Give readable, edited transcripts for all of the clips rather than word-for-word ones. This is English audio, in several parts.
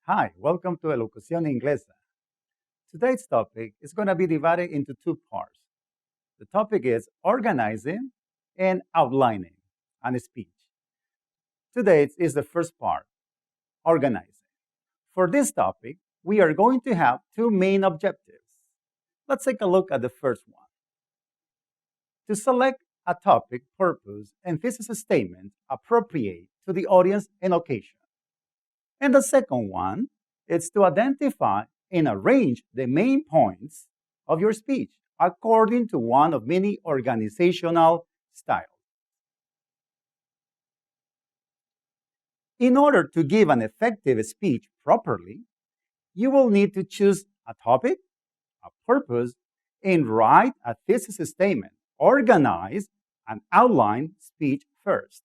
Hi, welcome to Elocución Inglesa. Today's topic is going to be divided into two parts. The topic is organizing and outlining a speech. Today is the first part, organizing. For this topic, we are going to have two main objectives. Let's take a look at the first one. To select a topic, purpose, and thesis statement appropriate to the audience and occasion. And the second one is to identify and arrange the main points of your speech according to one of many organizational styles. In order to give an effective speech properly, you will need to choose a topic, a purpose, and write a thesis statement, organize and outline speech first.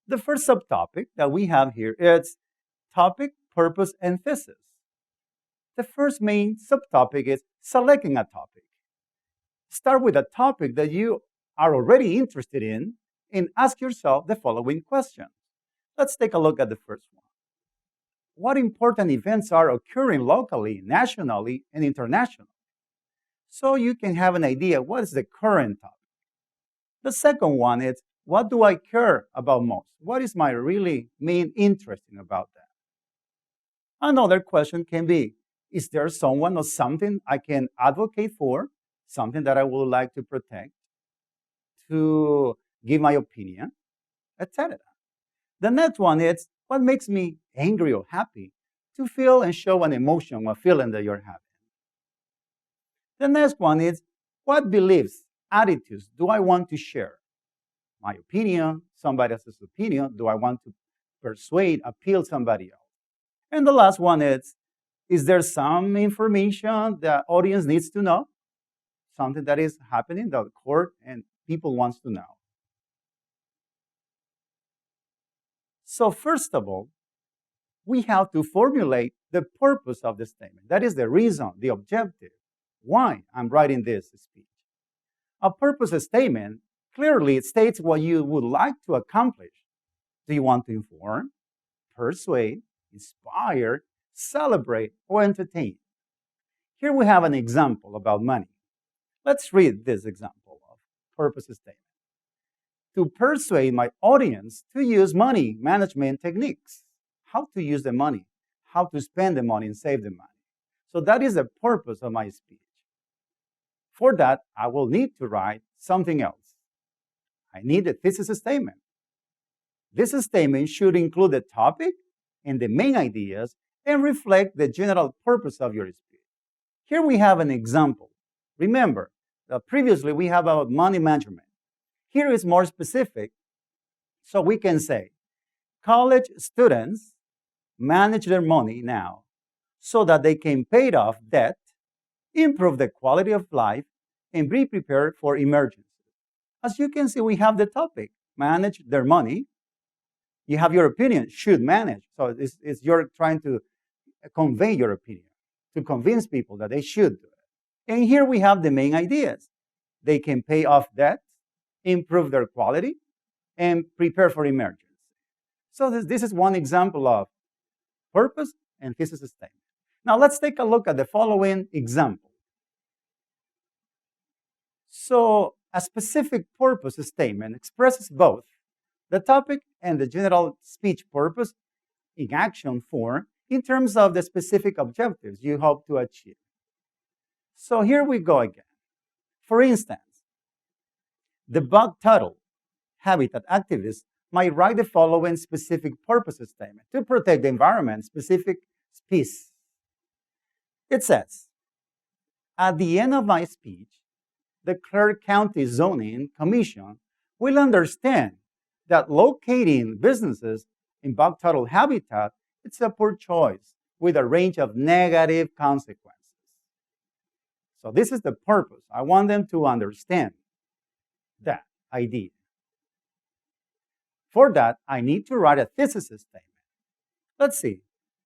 The first subtopic that we have here is topic, purpose, and thesis. The first main subtopic is selecting a topic. Start with a topic that you are already interested in and ask yourself the following question. Let's take a look at the first one. What important events are occurring locally, nationally, and internationally? So you can have an idea what is the current topic. The second one is what do I care about most? What is my really main interest in about that? Another question can be, is there someone or something I can advocate for, something that I would like to protect, to give my opinion, etc. The next one is, what makes me angry or happy? To feel and show an emotion or feeling that you're having. The next one is, what beliefs, attitudes do I want to share? My opinion, somebody else's opinion, do I want to persuade, appeal somebody else? And the last one is there some information the audience needs to know? Something that is happening, the court and people wants to know. So first of all, we have to formulate the purpose of the statement. That is the reason, the objective, why I'm writing this speech. A purpose statement clearly states what you would like to accomplish. Do you want to inform, persuade, inspire, celebrate, or entertain? Here we have an example about money. Let's read this example of purpose statement. To persuade my audience to use money management techniques. How to use the money, how to spend the money and save the money. So that is the purpose of my speech. For that, I will need to write something else. I need a thesis statement. This statement should include the topic and the main ideas and reflect the general purpose of your speech. Here we have an example. Remember, previously we have about money management. Here is more specific, so we can say, college students manage their money now so that they can pay off debt, improve the quality of life, and be prepared for emergencies. As you can see, we have the topic, manage their money. You have your opinion, should manage. So you're trying to convey your opinion, to convince people that they should do it. And here we have the main ideas. They can pay off debt, improve their quality, and prepare for emergency. So this is one example of purpose and thesis statement. Now let's take a look at the following example. So a specific purpose statement expresses both the topic and the general speech purpose in action form in terms of the specific objectives you hope to achieve. So here we go again. For instance, the bog turtle habitat activists might write the following specific purpose statement to protect the environment, specific species. It says, at the end of my speech, the Clark County Zoning Commission will understand that locating businesses in bog turtle habitat is a poor choice with a range of negative consequences. So this is the purpose. I want them to understand that idea. For that, I need to write a thesis statement. Let's see.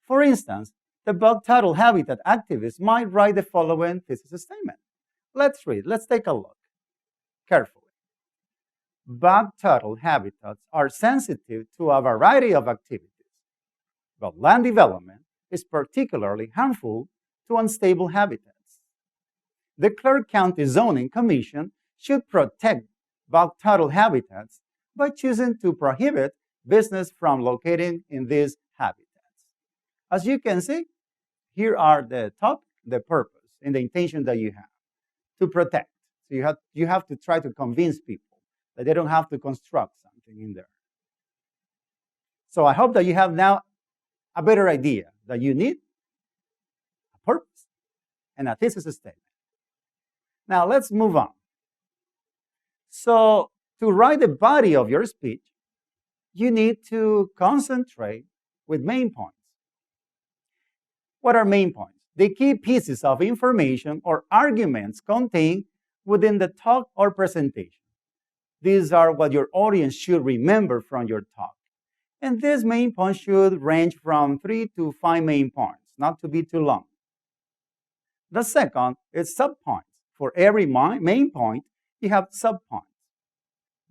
For instance, the bog turtle habitat activists might write the following thesis statement. Let's read. Let's take a look carefully. Bog turtle habitats are sensitive to a variety of activities, But land development is particularly harmful to unstable habitats. The Clark County Zoning Commission should protect bulk tidal habitats by choosing to prohibit business from locating in these habitats. As you can see, here are the purpose and the intention that you have to protect. So you have to try to convince people that they don't have to construct something in there. So I hope that you have now a better idea that you need a purpose and a thesis statement. Now let's move on. So to write the body of your speech, you need to concentrate with main points. What are main points? The key pieces of information or arguments contained within the talk or presentation. These are what your audience should remember from your talk. And these main points should range from 3 to 5 main points, not to be too long. The second is subpoints. For every main point, you have subpoints.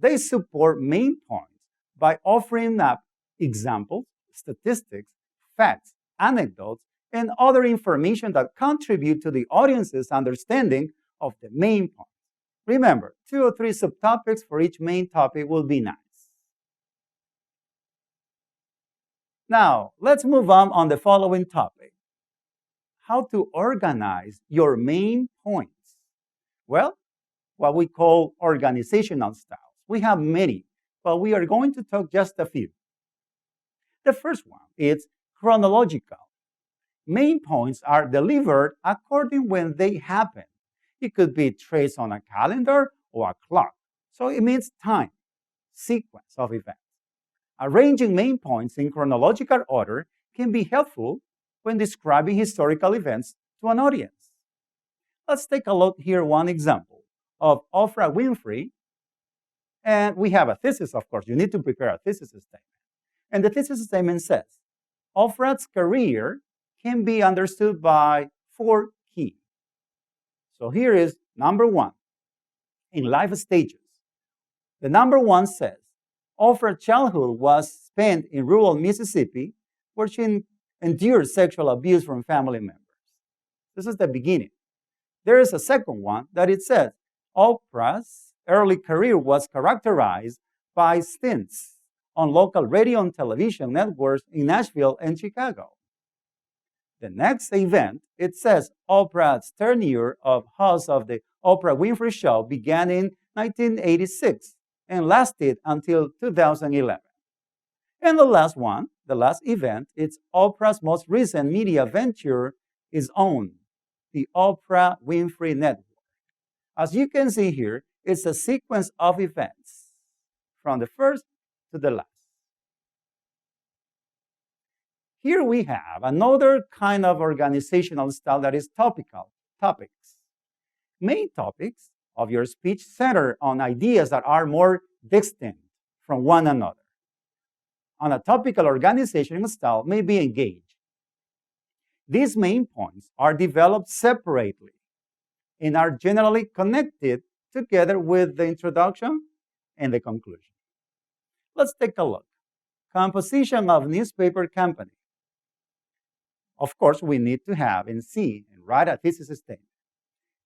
They support main points by offering up examples, statistics, facts, anecdotes, and other information that contribute to the audience's understanding of the main point. Remember, 2 or 3 subtopics for each main topic will be nice. Now, let's move on the following topic. How to organize your main points. Well, what we call organizational styles. We have many, but we are going to talk just a few. The first one is chronological. Main points are delivered according when they happen. It could be traced on a calendar or a clock. So it means time, sequence of events. Arranging main points in chronological order can be helpful when describing historical events to an audience. Let's take a look here one example of Oprah Winfrey. And we have a thesis, of course. You need to prepare a thesis statement. And the thesis statement says, Oprah's career can be understood by 4 keys. So here is number 1, in life stages. The number 1 says, Oprah's childhood was spent in rural Mississippi, where she endured sexual abuse from family members. This is the beginning. There is a second one that it says, Oprah's early career was characterized by stints on local radio and television networks in Nashville and Chicago. The next event, it says Oprah's tenure of host of the Oprah Winfrey Show began in 1986 and lasted until 2011. And the last one, the last event, it's Oprah's most recent media venture is OWN, the Oprah Winfrey Network. As you can see here, it's a sequence of events from the first to the last. Here we have another kind of organizational style that is topical, topics. Main topics of your speech center on ideas that are more distinct from one another. On a topical organizational style may be engaged. These main points are developed separately and are generally connected together with the introduction and the conclusion. Let's take a look. Composition of newspaper company. Of course, we need to have and see and write a thesis statement.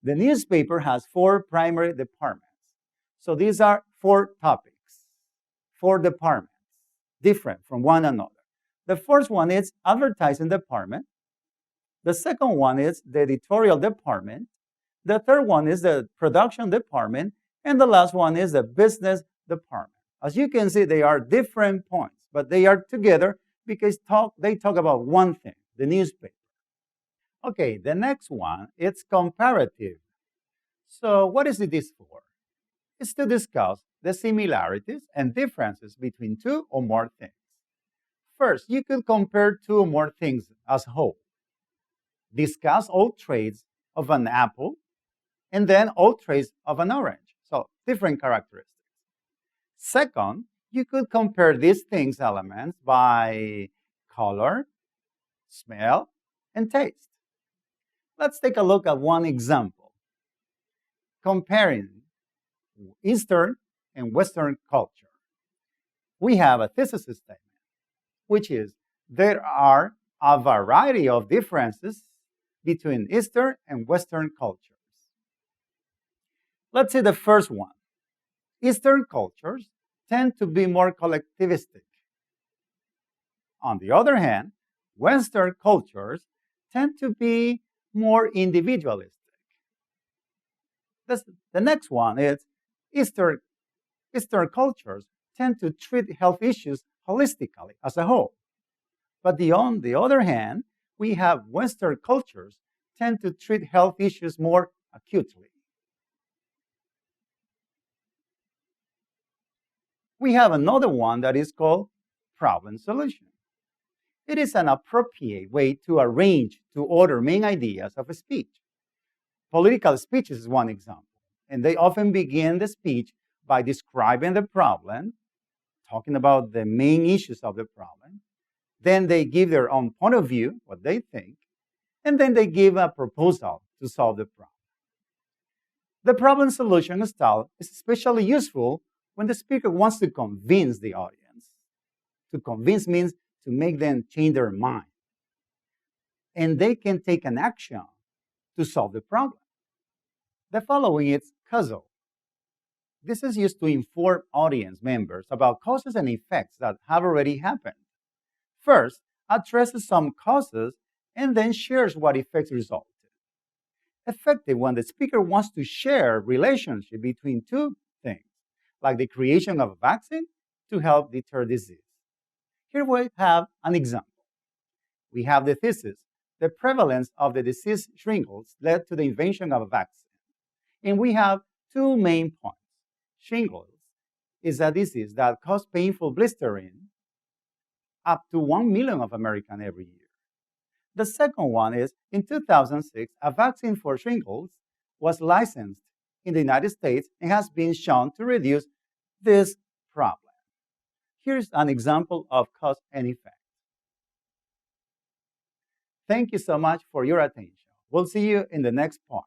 The newspaper has 4 primary departments. So these are 4 topics, 4 departments, different from one another. The first one is advertising department. The second one is the editorial department. The third one is the production department. And the last one is the business department. As you can see, they are different points, but they are together because they talk about one thing, the newspaper. Okay, the next one, it's comparative. So what is this for? It's to discuss the similarities and differences between 2 or more things. First, you could compare 2 or more things as a whole. Discuss all traits of an apple and then all traits of an orange. So different characteristics. Second, you could compare these things elements by color, smell, and taste. Let's take a look at one example. Comparing Eastern and Western culture. We have a thesis statement, which is There are a variety of differences between Eastern and Western cultures. Let's see the first one. Eastern cultures tend to be more collectivistic. On the other hand, Western cultures tend to be more individualistic. The next one is Eastern cultures tend to treat health issues holistically as a whole. But on the other hand, we have Western cultures tend to treat health issues more acutely. We have another one that is called problem solution. It is an appropriate way to arrange to order main ideas of a speech. Political speeches is one example, and they often begin the speech by describing the problem, talking about the main issues of the problem. Then they give their own point of view, what they think, and then they give a proposal to solve the problem. The problem solution style is especially useful when the speaker wants to convince the audience. To convince means to make them change their mind. And they can take an action to solve the problem. The following is causal. This is used to inform audience members about causes and effects that have already happened. First, addresses some causes and then shares what effects resulted. Effective when the speaker wants to share relationship between two things, like the creation of a vaccine to help deter disease. Here we have an example. We have the thesis, the prevalence of the disease shingles led to the invention of a vaccine. And we have two main points. Shingles is a disease that causes painful blistering up to 1 million of Americans every year. The second one is, in 2006, a vaccine for shingles was licensed in the United States and has been shown to reduce this problem. Here's an example of cause and effect. Thank you so much for your attention. We'll see you in the next part.